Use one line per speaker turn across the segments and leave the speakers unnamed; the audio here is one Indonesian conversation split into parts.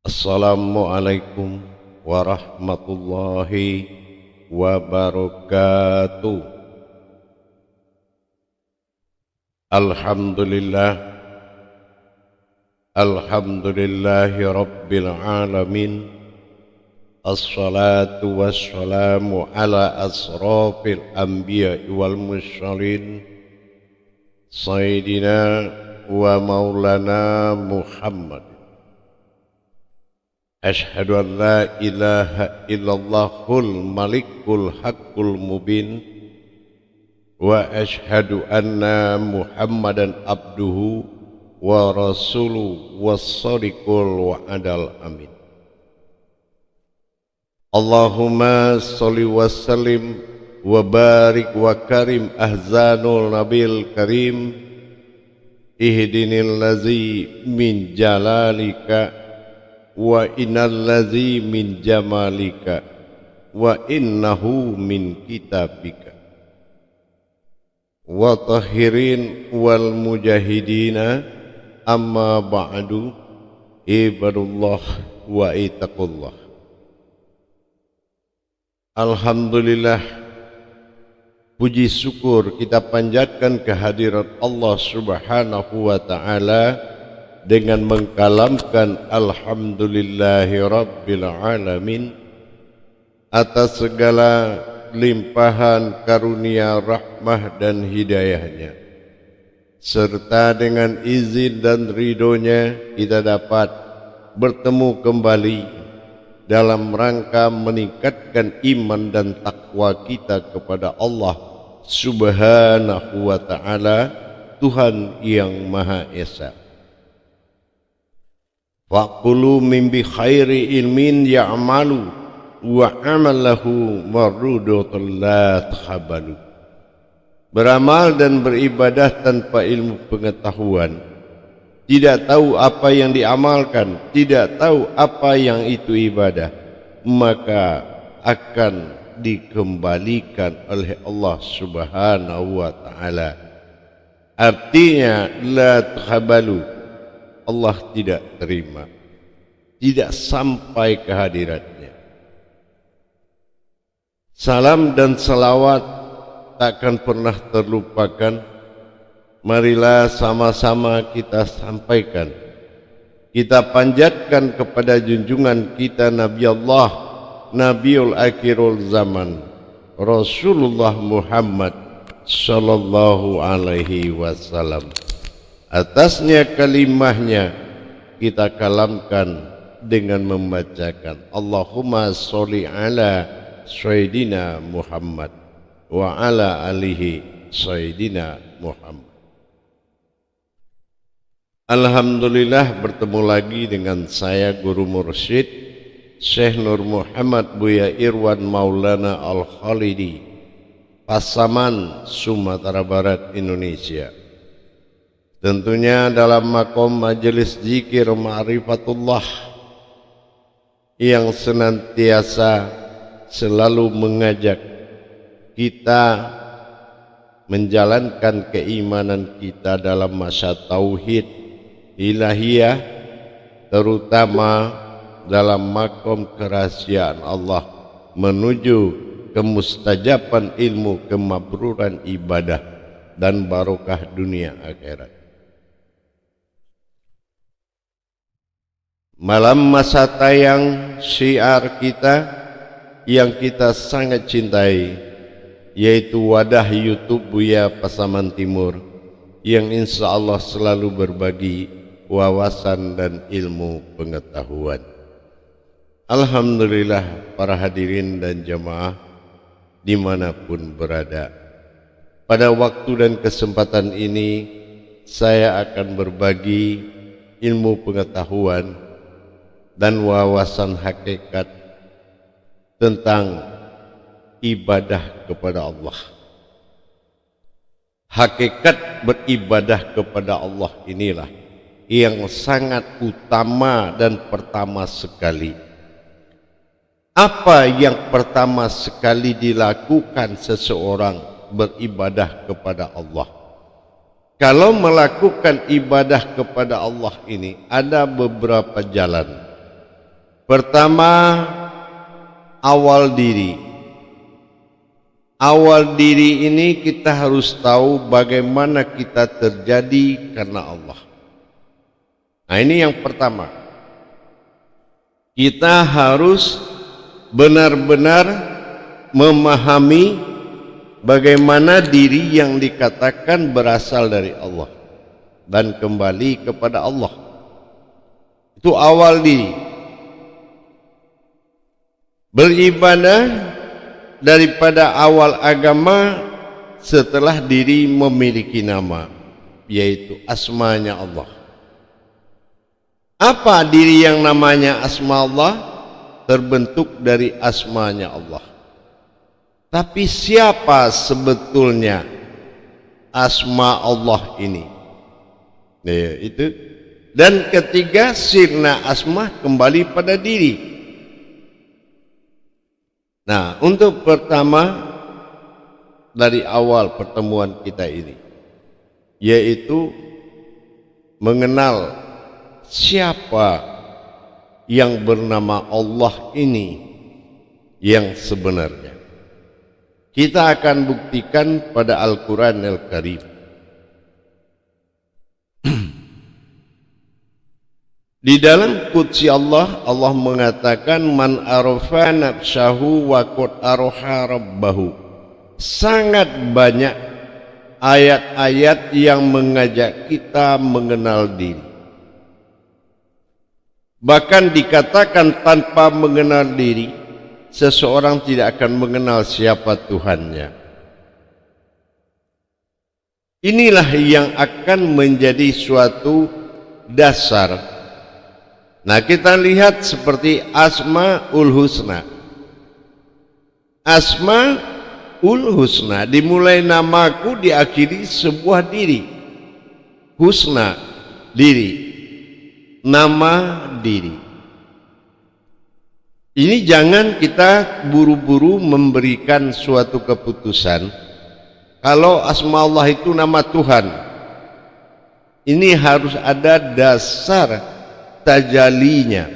Assalamualaikum warahmatullahi wabarakatuh. Alhamdulillah, alhamdulillahi rabbil alamin. Assalatu wassalamu ala asrafil anbiya'i wal mursalin, Sayyidina wa maulana Muhammad. Ashhadu an la ilaha illallahul malikul haqqul mubin, wa ashhadu anna Muhammadan abduhu wa rasuluhu was-sadiqul wa'adal amin. Allahumma salli wa sallim wa barik wa karim ahzanul nabil karim, ihdinil ladzi min jalalika wa innal ladzi min jamalika wa innahu min kitabika wa tahirin wal mujahidina amma ba'du. Ibadullah wa itaqullah. Alhamdulillah, puji syukur kita panjatkan kehadirat Allah Subhanahu wa ta'ala dengan mengkalamkan alhamdulillahi rabbil alamin atas segala limpahan karunia rahmah dan hidayahnya, serta dengan izin dan ridhonya kita dapat bertemu kembali dalam rangka meningkatkan iman dan takwa kita kepada Allah Subhanahu wa ta'ala, Tuhan yang Maha Esa. Faqulu min bi khairi ilmin ya'malu wa amalahu marrudatun la takhabalu. Beramal dan beribadah tanpa ilmu pengetahuan, tidak tahu apa yang diamalkan, tidak tahu apa yang itu ibadah, maka akan dikembalikan oleh Allah Subhanahu wa ta'ala. Artinya la takhabalu, Allah tidak terima, tidak sampai kehadiratnya. Salam dan salawat takkan pernah terlupakan. Marilah sama-sama kita sampaikan, kita panjatkan kepada junjungan kita Nabi Allah, Nabiul Akhirul Zaman, Rasulullah Muhammad sallallahu alaihi wasallam. Atasnya kalimahnya kita kalamkan dengan membacakan Allahumma sholli ala Sayyidina Muhammad wa ala alihi Sayyidina Muhammad. Alhamdulillah, bertemu lagi dengan saya Guru Mursyid Syekh Nur Muhammad Buya Irwan Maulana Al-Khalidi, Pasaman, Sumatera Barat, Indonesia. Tentunya dalam makom majelis zikir ma'rifatullah yang senantiasa selalu mengajak kita menjalankan keimanan kita dalam masa tauhid ilahiyah, terutama dalam makom kerahasiaan Allah menuju kemustajaban ilmu, kemabruran ibadah dan barokah dunia akhirat. Malam masa tayang syiar kita yang kita sangat cintai, yaitu wadah YouTube Buya Pasaman Timur, yang insya Allah selalu berbagi wawasan dan ilmu pengetahuan. Alhamdulillah, para hadirin dan jamaah dimanapun berada, pada waktu dan kesempatan ini saya akan berbagi ilmu pengetahuan dan wawasan hakikat tentang ibadah kepada Allah. Hakikat beribadah kepada Allah inilah yang sangat utama dan pertama sekali. Apa yang pertama sekali dilakukan seseorang beribadah kepada Allah? Kalau melakukan ibadah kepada Allah ini ada beberapa jalan. Pertama, awal diri. Awal diri ini kita harus tahu bagaimana kita terjadi karena Allah. Nah, ini yang pertama. Kita harus benar-benar memahami bagaimana diri yang dikatakan berasal dari Allah dan kembali kepada Allah. Itu awal diri. Beribadah daripada awal agama setelah diri memiliki nama, yaitu asmanya Allah. Apa diri yang namanya asma Allah? Terbentuk dari asmanya Allah. Tapi siapa sebetulnya asma Allah ini? Ya, itu. Dan ketiga, sirna asma kembali pada diri. Nah, untuk pertama dari awal pertemuan kita ini, yaitu mengenal siapa yang bernama Allah ini yang sebenarnya. Kita akan buktikan pada Al-Quran Al-Karim. Di dalam qudsi Allah, Allah mengatakan man arafa nafsahu wa qad araha rabbahu. Sangat banyak ayat-ayat yang mengajak kita mengenal diri. Bahkan dikatakan tanpa mengenal diri, seseorang tidak akan mengenal siapa Tuhannya. Inilah yang akan menjadi suatu dasar. Nah, kita lihat seperti Asmaul Husna. Asmaul Husna dimulai namaku, diakhiri sebuah diri. Husna, diri. Nama diri. Ini jangan kita buru-buru memberikan suatu keputusan kalau asma Allah itu nama Tuhan. Ini harus ada dasar tajalinya,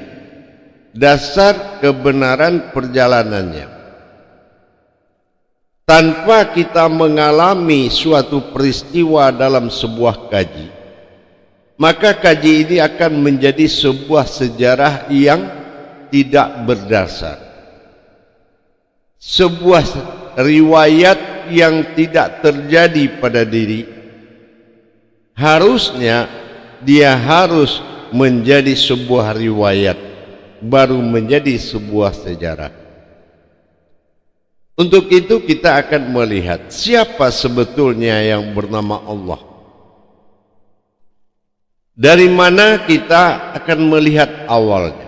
dasar kebenaran perjalanannya. Tanpa kita mengalami suatu peristiwa dalam sebuah kaji, maka kaji ini akan menjadi sebuah sejarah yang tidak berdasar, sebuah riwayat yang tidak terjadi pada diri. Harusnya dia harus menjadi sebuah riwayat, baru menjadi sebuah sejarah. Untuk itu kita akan melihat siapa sebetulnya yang bernama Allah. Dari mana kita akan melihat awalnya?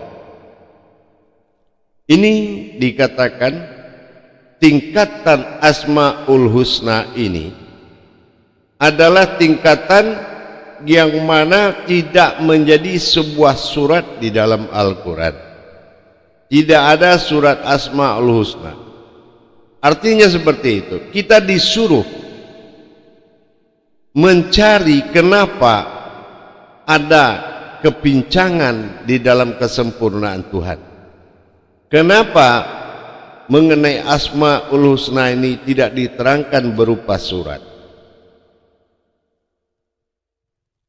Ini dikatakan tingkatan Asmaul Husna ini adalah tingkatan yang mana tidak menjadi sebuah surat di dalam Al-Quran. Tidak ada surat Asmaul Husna. Artinya seperti itu. Kita disuruh mencari kenapa ada kepincangan di dalam kesempurnaan Tuhan. Kenapa mengenai Asmaul Husna ini tidak diterangkan berupa surat?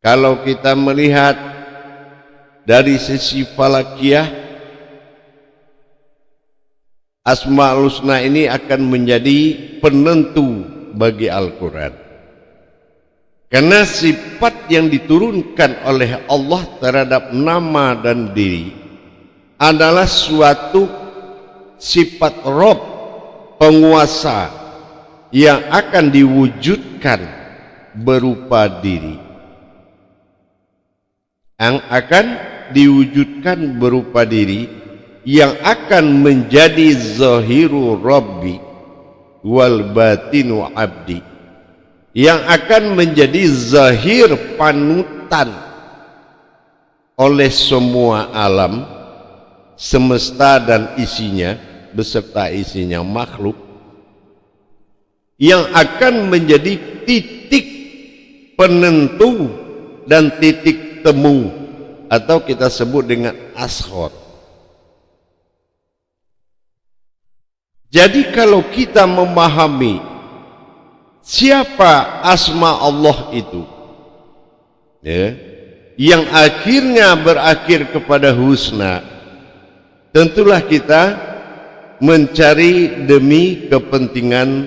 Kalau kita melihat dari sisi falakiyah, Asmaul Husna ini akan menjadi penentu bagi Al-Quran. Karena sifat yang diturunkan oleh Allah terhadap nama dan diri adalah suatu sifat Rabb, penguasa yang akan diwujudkan berupa diri. Yang akan diwujudkan berupa diri, yang akan menjadi zahiru Rabbi wal batinu abdi, yang akan menjadi zahir panutan oleh semua alam semesta dan isinya beserta isinya makhluk, yang akan menjadi titik penentu dan titik temu atau kita sebut dengan ashor. Jadi kalau kita memahami siapa asma Allah itu, ya, yang akhirnya berakhir kepada husna, tentulah kita mencari demi kepentingan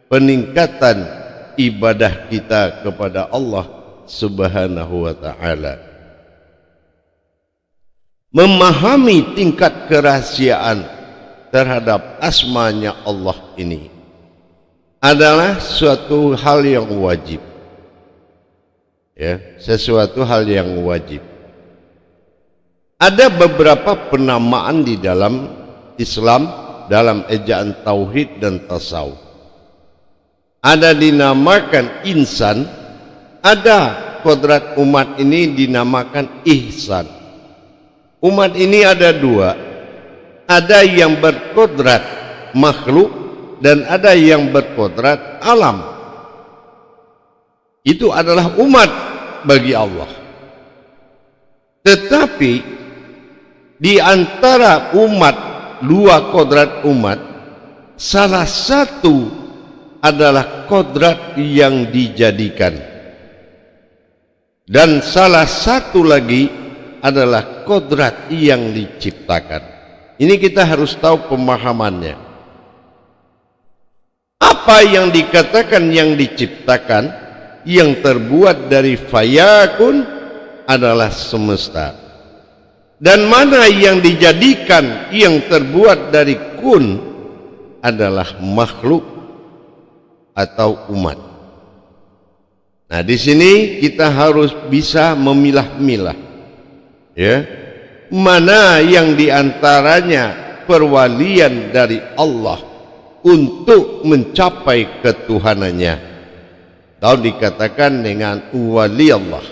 peningkatan ibadah kita kepada Allah Subhanahu wa ta'ala. Memahami tingkat kerahasiaan terhadap asmanya Allah ini adalah suatu hal yang wajib, ya, sesuatu hal yang wajib. Ada beberapa penamaan di dalam Islam dalam ejaan tauhid dan tasawuf. Ada dinamakan insan, ada kodrat umat ini dinamakan ihsan. Umat ini ada dua, ada yang berkodrat makhluk dan ada yang berkodrat alam. Itu adalah umat bagi Allah. Tetapi di antara umat, dua kodrat umat, salah satu adalah kodrat yang dijadikan, dan salah satu lagi adalah kodrat yang diciptakan. Ini kita harus tahu pemahamannya. Apa yang dikatakan yang diciptakan, yang terbuat dari fayakun, adalah semesta. Dan mana yang dijadikan, yang terbuat dari kun, adalah makhluk atau umat. Nah, di sini kita harus bisa memilah-milah, ya, mana yang diantaranya perwalian dari Allah untuk mencapai ketuhanannya, atau dikatakan dengan wali Allah.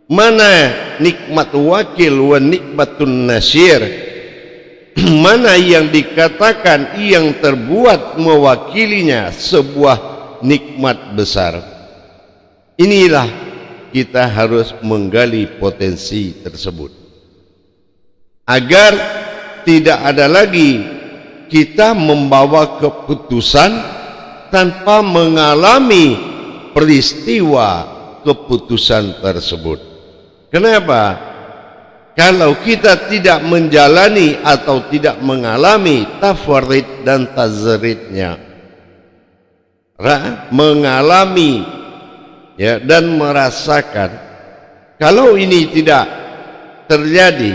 Mana nikmat wakil wa nikmatun nasir, mana yang dikatakan yang terbuat mewakilinya sebuah nikmat besar. Inilah kita harus menggali potensi tersebut agar tidak ada lagi kita membawa keputusan tanpa mengalami peristiwa keputusan tersebut. Kenapa? Kalau kita tidak menjalani atau tidak mengalami tafarid dan tazridnya, mengalami, ya, dan merasakan, kalau ini tidak terjadi,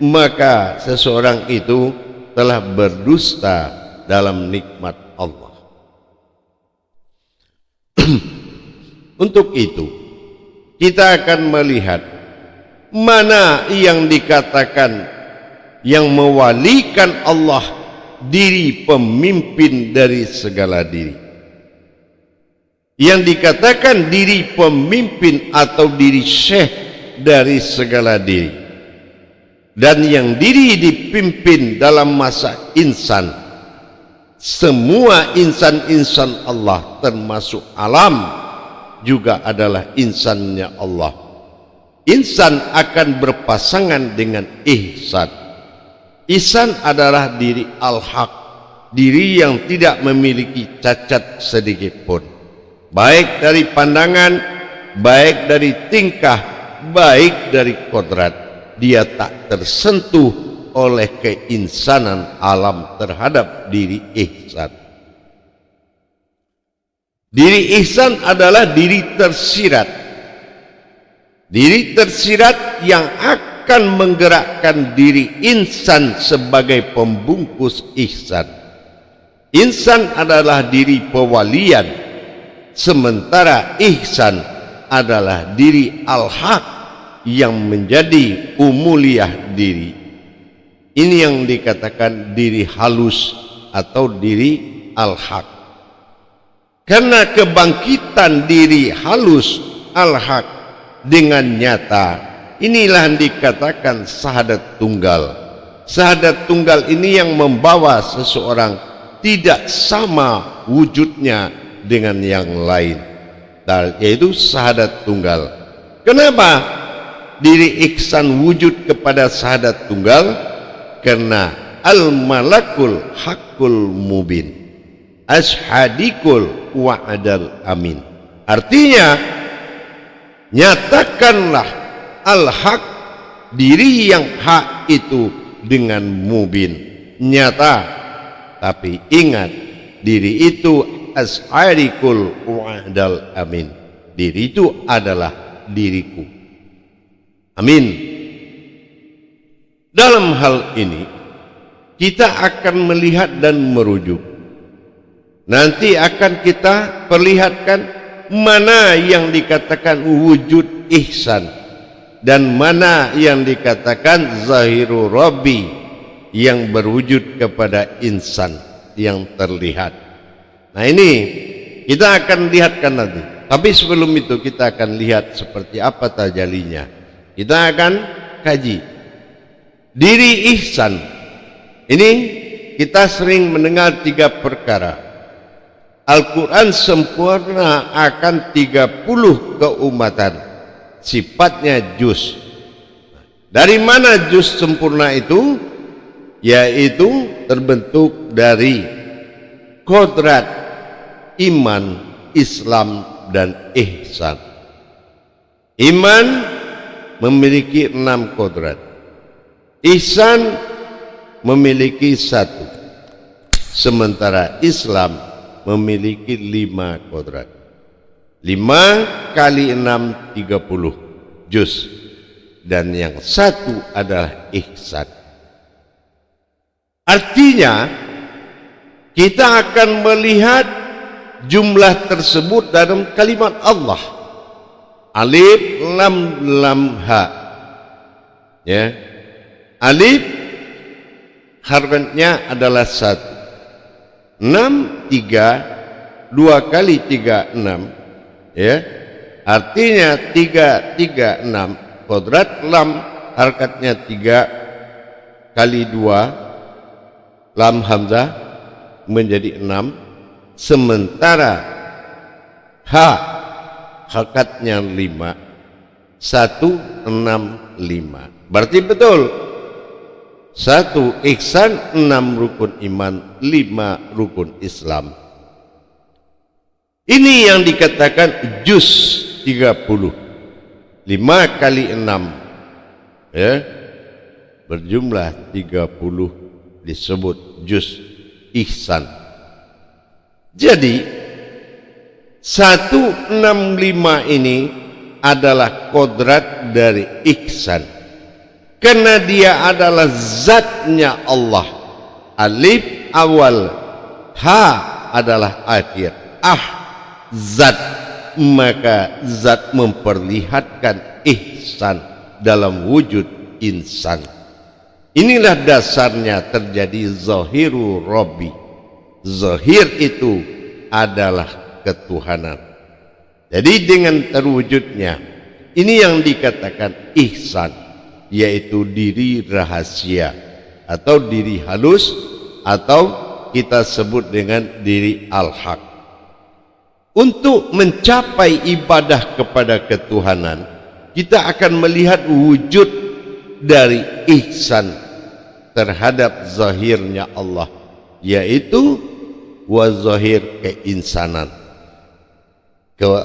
maka seseorang itu telah berdusta dalam nikmat Allah. Untuk itu kita akan melihat mana yang dikatakan yang mewalikan Allah, diri pemimpin dari segala diri. Yang dikatakan diri pemimpin atau diri syekh dari segala diri. Dan yang diri dipimpin dalam masa insan. Semua insan-insan Allah termasuk alam juga adalah insannya Allah. Insan akan berpasangan dengan ihsan. Ihsan adalah diri al-haq, diri yang tidak memiliki cacat sedikit pun, baik dari pandangan, baik dari tingkah, baik dari kodrat. Dia tak tersentuh oleh keinsanan alam terhadap diri ihsan. Diri ihsan adalah diri tersirat. Diri tersirat yang akan menggerakkan diri insan sebagai pembungkus ihsan. Insan adalah diri pewalian, sementara ihsan adalah diri al-haq yang menjadi umuliyah diri. Ini yang dikatakan diri halus atau diri al-haq. Karena kebangkitan diri halus al-haq dengan nyata, inilah yang dikatakan syahadat tunggal. Syahadat tunggal ini yang membawa seseorang tidak sama wujudnya dengan yang lain, yaitu syahadat tunggal. Kenapa diri ihsan wujud kepada syahadat tunggal? Karena al-malakul haqqul mubin ashadikul wa'adal amin. Artinya, nyatakanlah al-haq, diri yang hak itu dengan mubin, nyata. Tapi ingat, diri itu ashadikul wa'adal amin. Diri itu adalah diriku. Amin. Dalam hal ini kita akan melihat dan merujuk. Nanti akan kita perlihatkan mana yang dikatakan wujud ihsan dan mana yang dikatakan zahiru rabbi, yang berwujud kepada insan yang terlihat. Nah, ini kita akan lihatkan nanti. Tapi sebelum itu kita akan lihat seperti apa tajalinya. Kita akan kaji diri ihsan. Ini kita sering mendengar 3 perkara. Al-Quran sempurna akan 30 keumatan, sifatnya juz. Dari mana juz sempurna itu? Yaitu terbentuk dari kodrat iman, Islam, dan ihsan. Iman memiliki 6 kodrat, ihsan memiliki 1, sementara Islam memiliki 5 kodrat. 5 kali 6 30 juz, dan yang 1 adalah ihsan. Artinya kita akan melihat jumlah tersebut dalam kalimat Allah. Alif lam lam ha. Ya. Alif harfnya adalah 1. 6 3 2 kali 3 6, ya, artinya 3 3 6. Kodrat lam harkatnya 3 kali 2 lam hamzah menjadi 6, sementara ha harkatnya 5 1 6 5. Berarti betul 1 ihsan, 6 rukun iman, 5 rukun Islam. Ini yang dikatakan juz 30. 5 kali 6, ya, berjumlah 30 disebut juz ihsan. Jadi 165 ini adalah kodrat dari ihsan, karena dia adalah zatnya Allah. Alif awal, ha adalah akhir, zat, maka zat memperlihatkan ihsan dalam wujud insan. Inilah dasarnya terjadi zahiru rabbi. Zahir itu adalah ketuhanan. Jadi dengan terwujudnya, ini yang dikatakan ihsan, yaitu diri rahasia atau diri halus, atau kita sebut dengan diri al-haq. Untuk mencapai ibadah kepada ketuhanan, kita akan melihat wujud dari ihsan terhadap zahirnya Allah, yaitu wazahir keinsanan,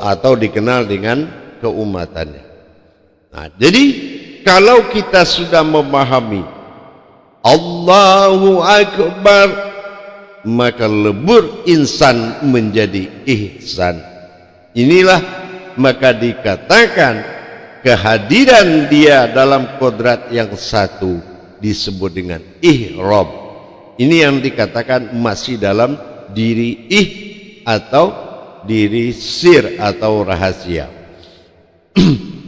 atau dikenal dengan keumatannya. Nah, jadi kalau kita sudah memahami Allahu Akbar, maka lebur insan menjadi ihsan. Inilah maka dikatakan kehadiran dia dalam kodrat yang 1 disebut dengan ihram. Ini yang dikatakan masih dalam diri atau diri sir atau rahasia.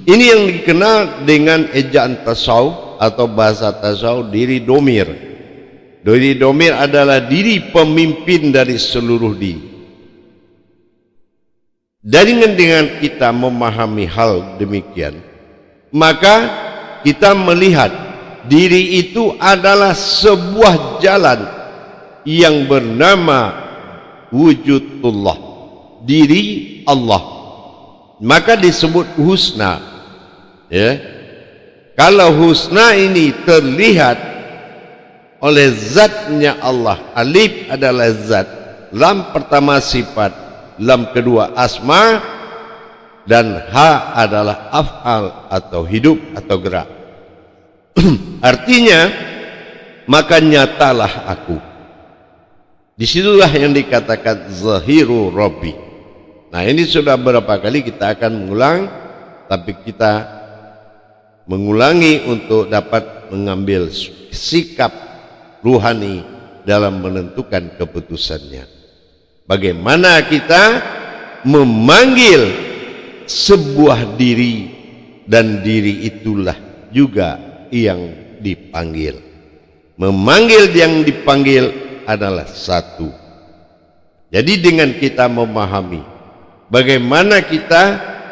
Ini yang dikenal dengan ejaan tasawuf atau bahasa tasawuf diri domir. Diri domir adalah diri pemimpin dari seluruh diri. Dengan kita memahami hal demikian, maka kita melihat diri itu adalah sebuah jalan yang bernama wujudullah, diri Allah, maka disebut husna, ya. Kalau husna ini terlihat oleh zatnya Allah. Alif adalah zat, lam pertama sifat, lam kedua asma, dan ha adalah af'al atau hidup atau gerak. Artinya, maka nyatalah aku. Disitulah yang dikatakan zahiru Rabbi. Nah, ini sudah berapa kali kita akan mengulang, tapi kita mengulangi untuk dapat mengambil sikap ruhani dalam menentukan keputusannya. Bagaimana kita memanggil sebuah diri, dan diri itulah juga yang dipanggil. Memanggil yang dipanggil adalah satu. Jadi dengan kita memahami bagaimana kita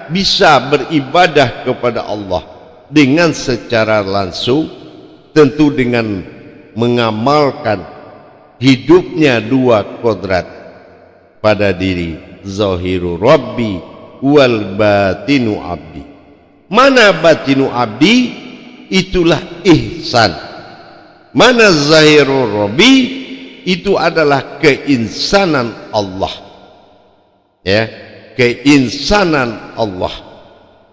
bisa beribadah kepada Allah dengan secara langsung, tentu dengan mengamalkan hidupnya dua kodrat pada diri, zahiru Rabbi wal batinu abdi. Mana batinu abdi? Itulah ihsan. Mana zahiru Rabbi? Itu adalah keinsanan Allah. Ya, keinsanan Allah.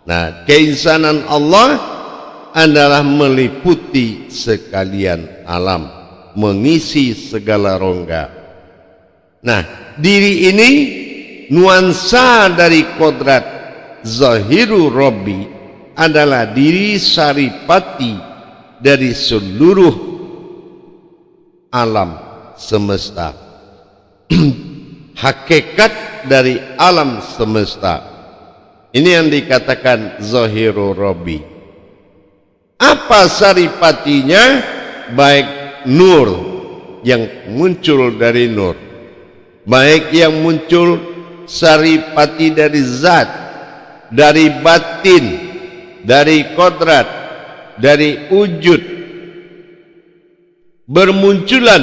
Nah, keinsanan Allah adalah meliputi sekalian alam, mengisi segala rongga. Nah, diri ini nuansa dari kodrat zahiru Rabbi adalah diri saripati dari seluruh alam semesta. Hakikat dari alam semesta. Ini yang dikatakan zahiru Rabbi. Apa saripatinya? Baik nur yang muncul dari nur, baik yang muncul saripati dari zat, dari batin, dari kodrat, dari wujud, bermunculan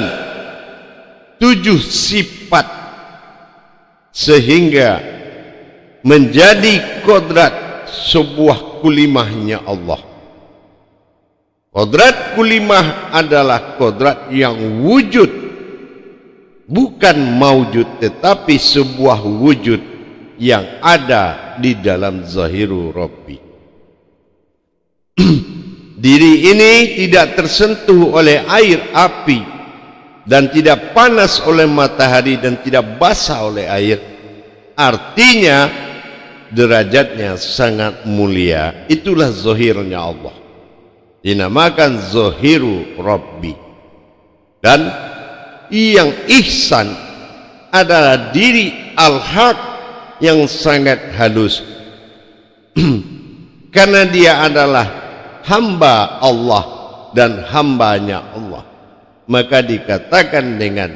7 sifat sehingga menjadi kodrat sebuah kulimahnya Allah. Kodrat kulimah adalah kodrat yang wujud, bukan maujud, tetapi sebuah wujud yang ada di dalam zahiru Rabbi. Diri ini tidak tersentuh oleh air, api, dan tidak panas oleh matahari, dan tidak basah oleh air. Artinya derajatnya sangat mulia. Itulah zahirnya Allah, dinamakan zahiru Rabbi. Dan yang ihsan adalah diri al-haq yang sangat halus. Karena dia adalah hamba Allah dan hambanya Allah, maka dikatakan dengan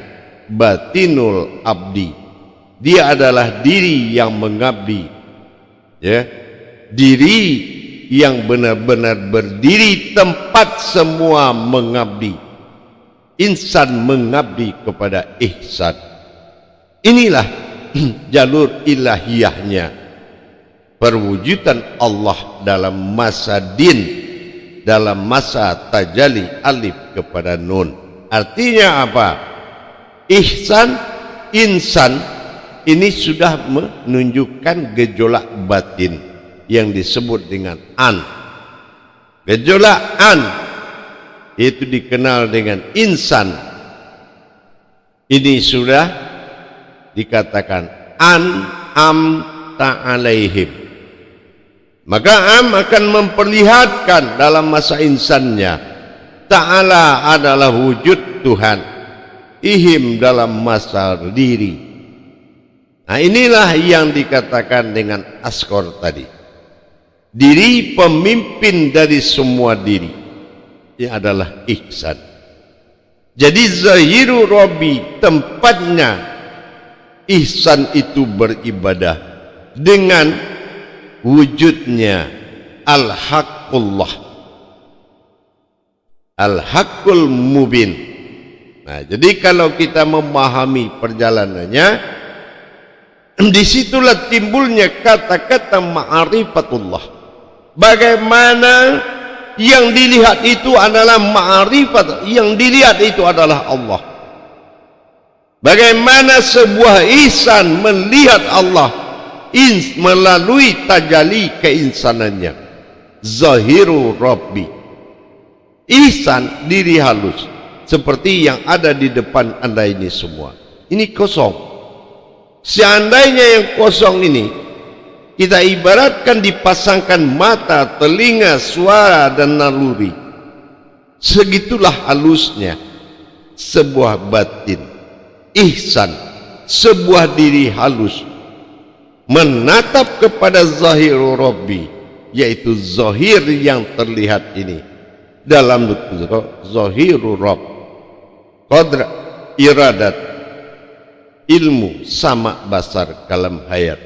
batinul abdi. Dia adalah diri yang mengabdi, ya, diri yang benar-benar berdiri tempat semua mengabdi. Insan mengabdi kepada ihsan. Inilah jalur ilahiyahnya, perwujudan Allah dalam masa din, dalam masa tajali alif kepada nun. Artinya apa? Ihsan, insan ini sudah menunjukkan gejolak batin yang disebut dengan an. Gejolak an itu dikenal dengan insan. Ini sudah dikatakan an am ta'alaihim. Maka am akan memperlihatkan dalam masa insannya. Ta'ala adalah wujud Tuhan. Ihim dalam masa diri. Nah, inilah yang dikatakan dengan askor tadi. Diri pemimpin dari semua diri. Ini adalah ihsan. Jadi zahiru Rabbi tempatnya ihsan itu beribadah dengan wujudnya al-haqqullah, al-haqqul mubin. Nah, jadi kalau kita memahami perjalanannya, disitulah timbulnya kata-kata ma'rifatullah. Bagaimana yang dilihat itu adalah ma'rifat, yang dilihat itu adalah Allah. Bagaimana sebuah ihsan melihat Allah melalui tajalli keinsanannya, zahiru Rabbi. Ihsan diri halus seperti yang ada di depan Anda ini semua. Ini kosong. Seandainya yang kosong ini kita ibaratkan dipasangkan mata, telinga, suara dan naluri, segitulah halusnya sebuah batin. Ihsan, sebuah diri halus menatap kepada zahiru Rabbi, yaitu zahir yang terlihat ini dalam zahiru Rabb, qadra, iradat, ilmu, sama, basar, kalam, hayat.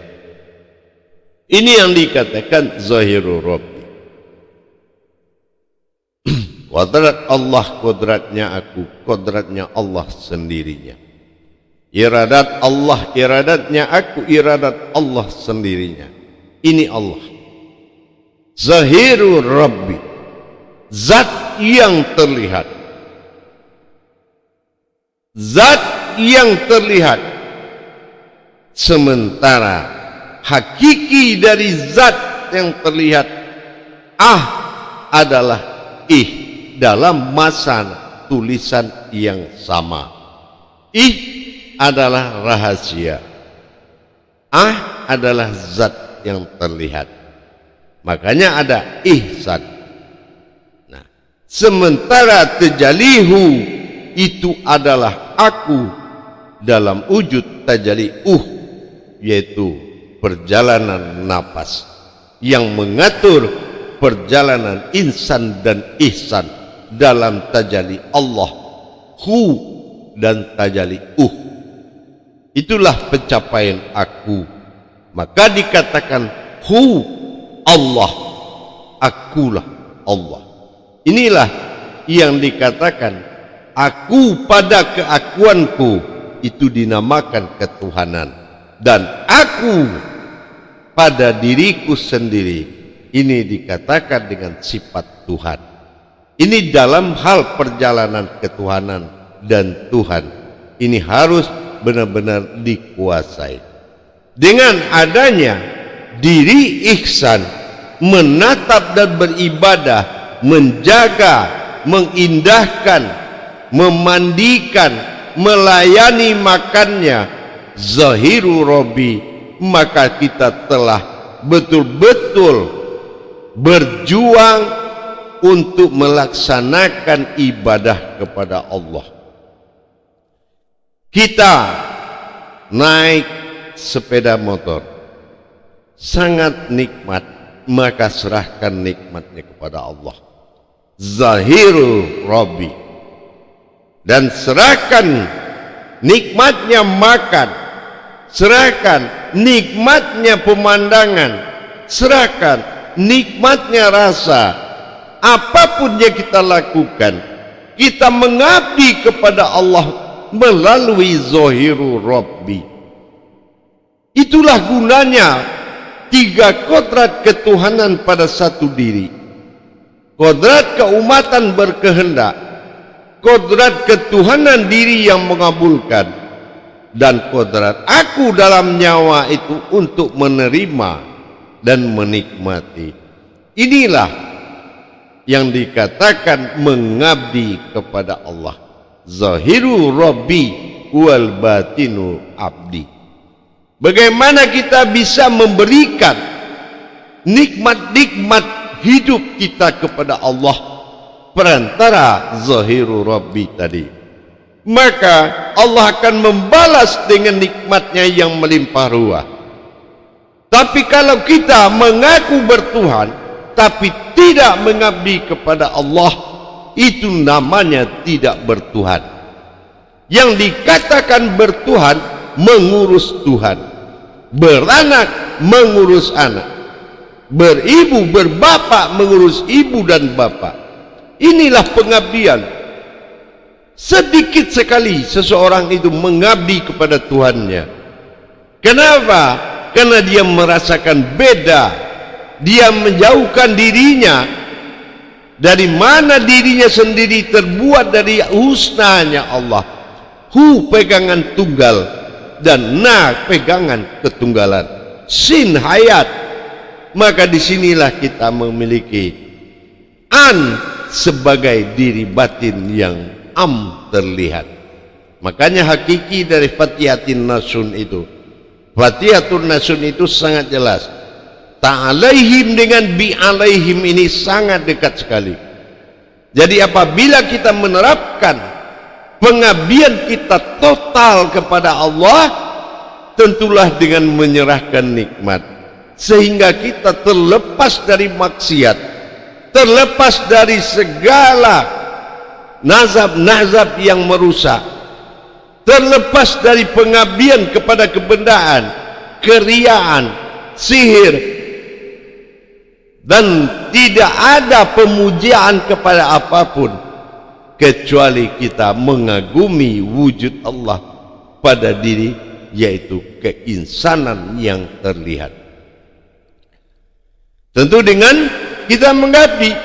Ini yang dikatakan zahiru Rabbi. Kodrat Allah, kodratnya aku, kodratnya Allah sendirinya. Iradat Allah, iradatnya aku, iradat Allah sendirinya. Ini Allah. Zahiru Rabbi, zat yang terlihat. Zat yang terlihat. Sementara hakiki dari zat yang terlihat adalah dalam masa tulisan yang sama. Adalah rahasia, adalah zat yang terlihat. Makanya ada ihsan. Nah, sementara tajalihu itu adalah aku dalam wujud tajalli yaitu perjalanan napas yang mengatur perjalanan insan dan ihsan dalam tajalli Allah dan tajalli itulah pencapaian aku. Maka dikatakan Allah, akulah Allah. Inilah yang dikatakan aku pada keakuanku, itu dinamakan ketuhanan. Dan aku pada diriku sendiri, ini dikatakan dengan sifat Tuhan. Ini dalam hal perjalanan ketuhanan dan Tuhan. Ini harus benar-benar dikuasai. Dengan adanya diri ihsan, menatap dan beribadah, menjaga, mengindahkan, memandikan, melayani makannya zahiru Rabbi, maka kita telah betul-betul berjuang untuk melaksanakan ibadah kepada Allah. Kita naik sepeda motor sangat nikmat, maka serahkan nikmatnya kepada Allah, zahiru Rabbi. Dan serahkan nikmatnya makan, serahkan nikmatnya pemandangan, serahkan nikmatnya rasa. Apapun yang kita lakukan, kita mengabdi kepada Allah melalui zahiru Rabbi. Itulah gunanya tiga kodrat ketuhanan pada satu diri. Kodrat keumatan berkehendak, kodrat ketuhanan diri yang mengabulkan, dan kodrat aku dalam nyawa itu untuk menerima dan menikmati. Inilah yang dikatakan mengabdi kepada Allah. Zahiru Rabbi wal batinu abdi. Bagaimana kita bisa memberikan nikmat-nikmat hidup kita kepada Allah perantara zahiru Rabbi tadi? Maka Allah akan membalas dengan nikmatnya yang melimpah ruah. Tapi kalau kita mengaku bertuhan tapi tidak mengabdi kepada Allah, itu namanya tidak bertuhan. Yang dikatakan bertuhan, mengurus Tuhan, beranak mengurus anak, beribu berbapak mengurus ibu dan bapak. Inilah pengabdian. Sedikit sekali seseorang itu mengabdi kepada Tuhannya. Kenapa? Karena dia merasakan beda. Dia menjauhkan dirinya dari mana dirinya sendiri terbuat dari husnanya Allah. Hu pegangan tunggal dan na pegangan ketunggalan, sin hayat. Maka disinilah kita memiliki an sebagai diri batin yang terlihat. Makanya hakiki dari Fatihatin Nasun itu, Fatihatun Nasun itu sangat jelas. Ta'alaihim dengan bi'alaihim ini sangat dekat sekali. Jadi apabila kita menerapkan pengabdian kita total kepada Allah, tentulah dengan menyerahkan nikmat, sehingga kita terlepas dari maksiat, terlepas dari segala nazab-nazab yang merusak, terlepas dari pengabdian kepada kebendaan, keriaan, sihir, dan tidak ada pemujaan kepada apapun kecuali kita mengagumi wujud Allah pada diri, yaitu keinsanan yang terlihat. Tentu dengan kita mengabdi.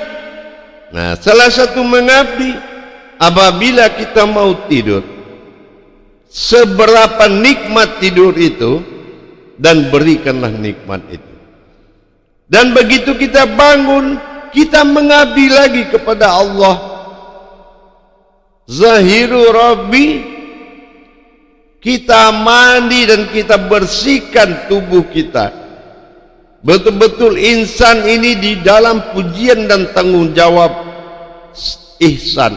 Nah, salah satu mengabdi, apabila kita mau tidur, seberapa nikmat tidur itu, dan berikanlah nikmat itu. Dan begitu kita bangun, kita mengabdi lagi kepada Allah. Zahiru Rabbi, kita mandi dan kita bersihkan tubuh kita. Betul-betul insan ini di dalam pujian dan tanggung jawab ihsan.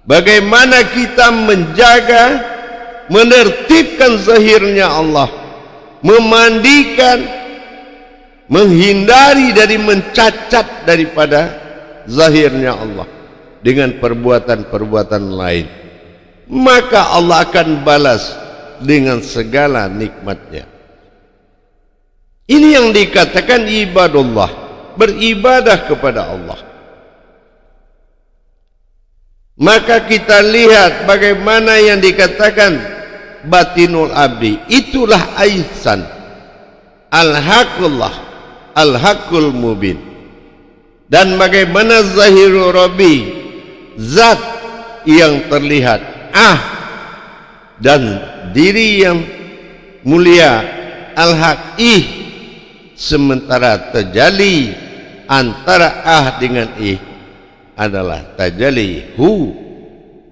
Bagaimana kita menjaga, menertibkan zahirnya Allah, memandikan, menghindari dari mencacat daripada zahirnya Allah dengan perbuatan-perbuatan lain, maka Allah akan balas dengan segala nikmatnya. Ini yang dikatakan ibadullah, beribadah kepada Allah. Maka kita lihat bagaimana yang dikatakan batinul abdi, itulah ihsan, al-haqullah, al-haqqul mubin. Dan bagaimana zahiru Rabbi, zat yang terlihat, dan diri yang mulia, al-haq, sementara tajalli antara dengan adalah tajalli hu,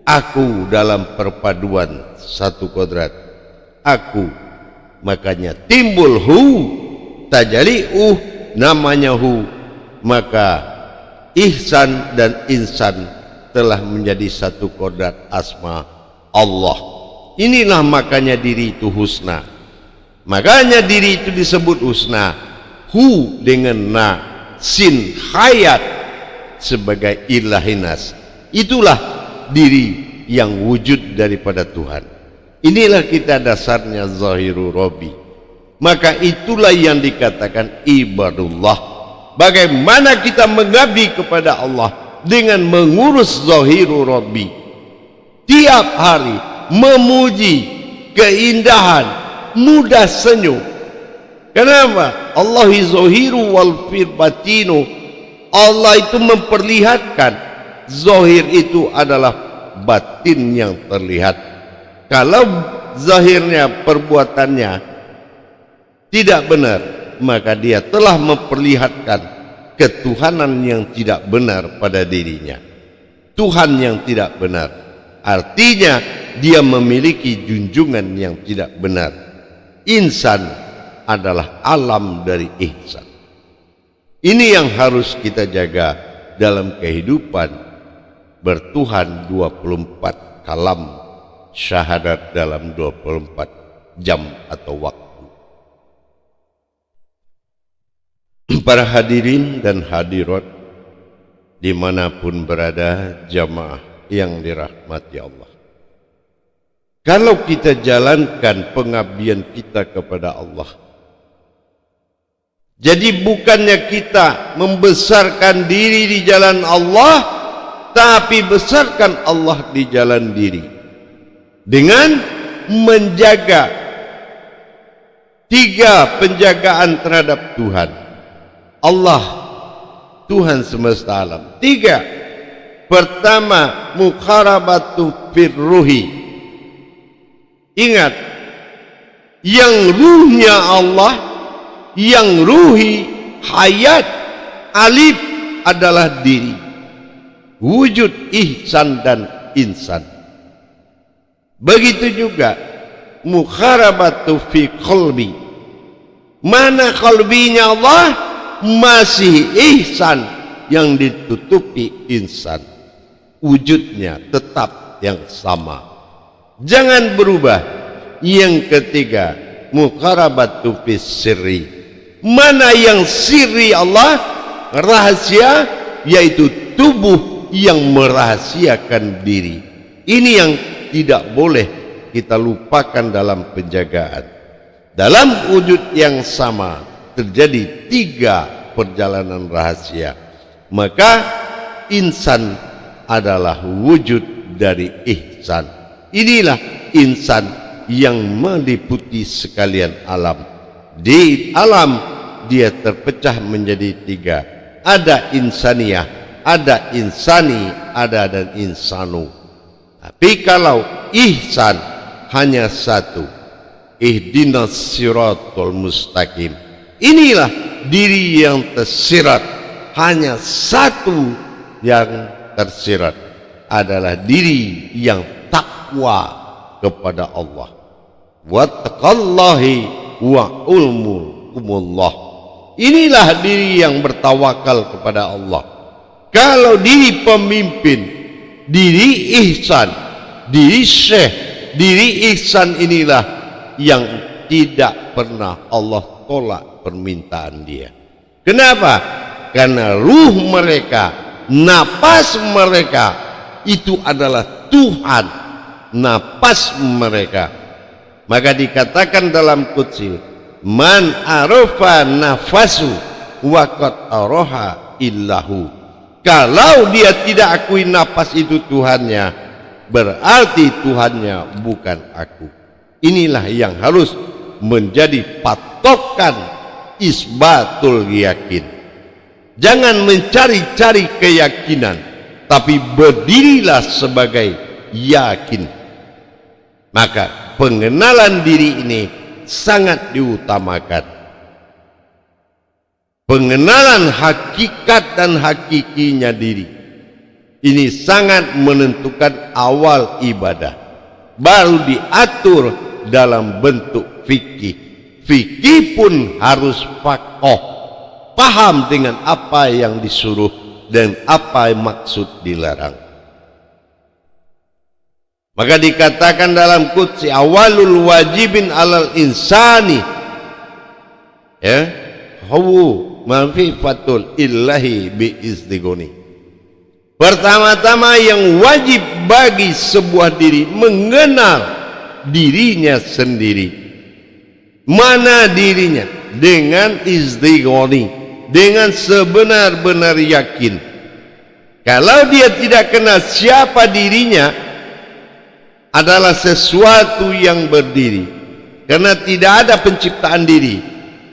aku dalam perpaduan satu kodrat, aku. Makanya timbul hu, tajalli namanya hu. Maka ihsan dan insan telah menjadi satu kodrat asma Allah. Inilah makanya diri itu husna. Makanya diri itu disebut husna. Hu dengan na, sin hayat sebagai ilahinas. Itulah diri yang wujud daripada Tuhan. Inilah kita dasarnya zahiru Rabbi. Maka itulah yang dikatakan ibadullah. Bagaimana kita mengabdi kepada Allah dengan mengurus zahiru Rabbi. Tiap hari memuji keindahan, mudah senyum. Kenapa? Allahi zahiru wal batinu. Allah itu memperlihatkan, zahir itu adalah batin yang terlihat. Kalau zahirnya, perbuatannya tidak benar, maka dia telah memperlihatkan ketuhanan yang tidak benar pada dirinya. Tuhan yang tidak benar, artinya dia memiliki junjungan yang tidak benar. Insan adalah alam dari ihsan. Ini yang harus kita jaga dalam kehidupan bertuhan 24 kalam syahadat dalam 24 jam atau waktu. Para hadirin dan hadirat dimanapun berada, jamaah yang dirahmati Allah, kalau kita jalankan pengabdian kita kepada Allah, jadi bukannya kita membesarkan diri di jalan Allah, tapi besarkan Allah di jalan diri dengan menjaga 3 penjagaan terhadap Tuhan. Allah Tuhan semesta alam. 3. Pertama, mukharabatu firruhi. Ingat, yang ruhnya Allah, yang ruhi, hayat, alif adalah diri, wujud, ihsan dan insan. Begitu juga mukharabatu fi qalbi. Mana qalbinya Allah, masih ihsan yang ditutupi insan, wujudnya tetap yang sama, jangan berubah. Yang ketiga, mukharabatu fi sirri. Mana yang sirri Allah, rahasia, yaitu tubuh yang merahasiakan diri. Ini yang tidak boleh kita lupakan dalam penjagaan. Dalam wujud yang sama terjadi 3 perjalanan rahasia. Maka insan adalah wujud dari ihsan. Inilah insan yang meliputi sekalian alam. Di alam dia terpecah menjadi 3. Ada insaniyah, ada insani, ada dan insanu. Tapi kalau ihsan hanya 1. Ihdinas siratal mustaqim. Inilah diri yang tersirat. Hanya 1 yang tersirat, adalah diri yang takwa kepada Allah. Wattaqallahi wa ulmukumullah. Inilah diri yang bertawakal kepada Allah. Kalau diri pemimpin, diri ihsan, diri syekh, diri ihsan inilah yang tidak pernah Allah tolak permintaan dia. Kenapa? Karena ruh mereka, napas mereka itu adalah Tuhan, napas mereka. Maka dikatakan dalam qudsi, man arafa nafasu waqad araha illahu. Kalau dia tidak akui napas itu Tuhannya, berarti Tuhannya bukan aku. Inilah yang harus menjadi patokan isbatul yakin. Jangan mencari-cari keyakinan, tapi berdirilah sebagai yakin. Maka pengenalan diri ini sangat diutamakan. Pengenalan hakikat dan hakikinya diri ini sangat menentukan awal ibadah. Baru diatur dalam bentuk fikih. Fikih pun harus faqih, paham dengan apa yang disuruh dan apa yang maksud dilarang. Maka dikatakan dalam qudsi, awalul wajibin alal insani, ya, hawu mafifatul illahi biizdigoni. Pertama-tama yang wajib bagi sebuah diri mengenal dirinya sendiri. Mana dirinya? Dengan izdigoni, dengan sebenar-benar yakin. Kalau dia tidak kenal siapa dirinya, adalah sesuatu yang berdiri. Karena tidak ada penciptaan diri,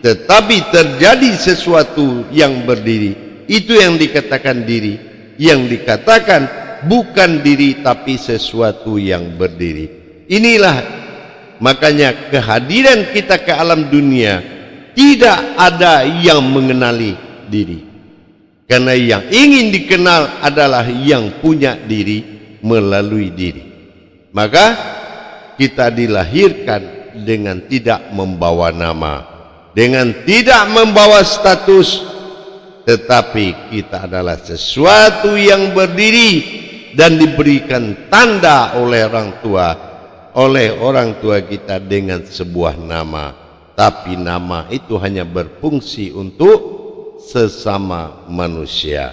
tetapi terjadi sesuatu yang berdiri. Itu yang dikatakan diri. Yang dikatakan bukan diri, tapi sesuatu yang berdiri. Inilah makanya kehadiran kita ke alam dunia, tidak ada yang mengenali diri. Karena yang ingin dikenal adalah yang punya diri melalui diri. Maka kita dilahirkan dengan tidak membawa nama, dengan tidak membawa status, tetapi kita adalah sesuatu yang berdiri dan diberikan tanda oleh orang tua kita dengan sebuah nama. Tapi nama itu hanya berfungsi untuk sesama manusia.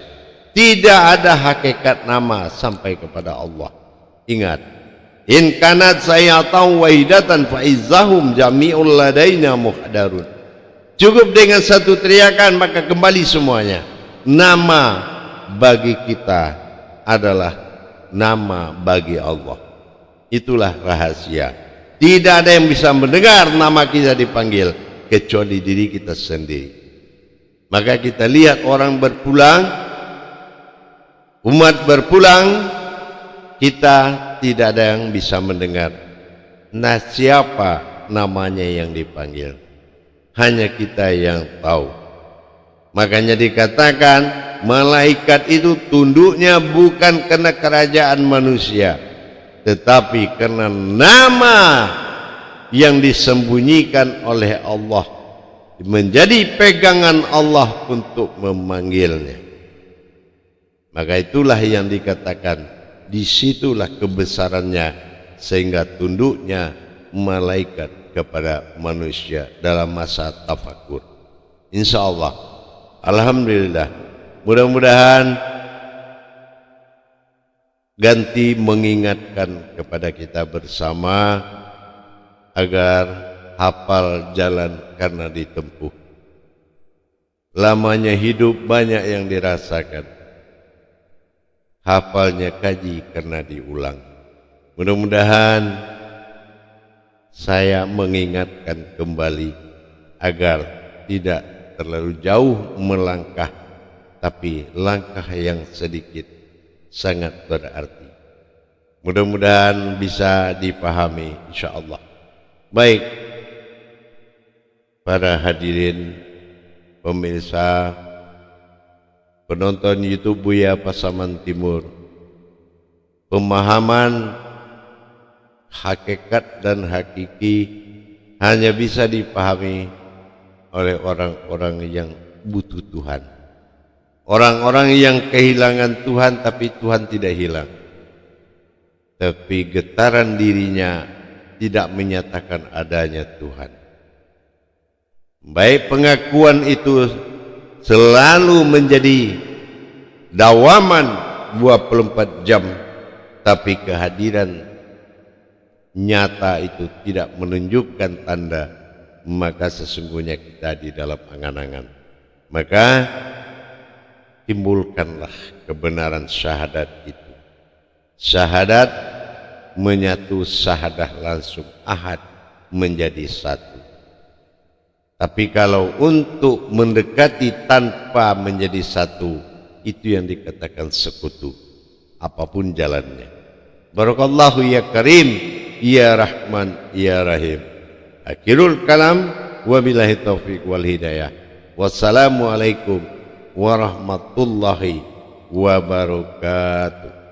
Tidak ada hakikat nama sampai kepada Allah. Ingat, in kanat sayatan wahidatan fa izzahum jami'ul ladaina muhdarun. Cukup dengan satu teriakan maka kembali semuanya. Nama bagi kita adalah nama bagi Allah. Itulah rahasia. Tidak ada yang bisa mendengar nama kita dipanggil kecuali diri kita sendiri. Maka kita lihat orang berpulang, umat berpulang, kita tidak ada yang bisa mendengar. Nah, siapa namanya yang dipanggil? Hanya kita yang tahu. Makanya dikatakan malaikat itu tunduknya bukan karena kerajaan manusia, tetapi karena nama yang disembunyikan oleh Allah, menjadi pegangan Allah untuk memanggilnya. Maka itulah yang dikatakan, disitulah kebesarannya, sehingga tunduknya malaikat kepada manusia dalam masa tafakur. Insya Allah, alhamdulillah, mudah-mudahan ganti mengingatkan kepada kita bersama agar hafal jalan karena ditempuh. Lamanya hidup banyak yang dirasakan, hafalnya kaji karena diulang. Mudah-mudahan saya mengingatkan kembali agar tidak terlalu jauh melangkah, tapi langkah yang sedikit sangat berarti. Mudah-mudahan bisa dipahami insyaallah. Baik, para hadirin pemirsa, penonton YouTube Buya Pasaman Timur, pemahaman hakikat dan hakiki hanya bisa dipahami oleh orang-orang yang butuh Tuhan, orang-orang yang kehilangan Tuhan, tapi Tuhan tidak hilang, tapi getaran dirinya tidak menyatakan adanya Tuhan. Baik, pengakuan itu selalu menjadi dawaman 24 jam, tapi kehadiran nyata itu tidak menunjukkan tanda, maka sesungguhnya kita di dalam angan-angan. Maka timbulkanlah kebenaran syahadat itu. Syahadat menyatu, syahadah langsung ahad menjadi satu. Tapi kalau untuk mendekati tanpa menjadi satu, itu yang dikatakan sekutu, apapun jalannya. Barakallahu ya Karim, ya Rahman, ya Rahim. Akhirul kalam, wabillahi taufiq wal hidayah. Wassalamualaikum warahmatullahi wabarakatuh.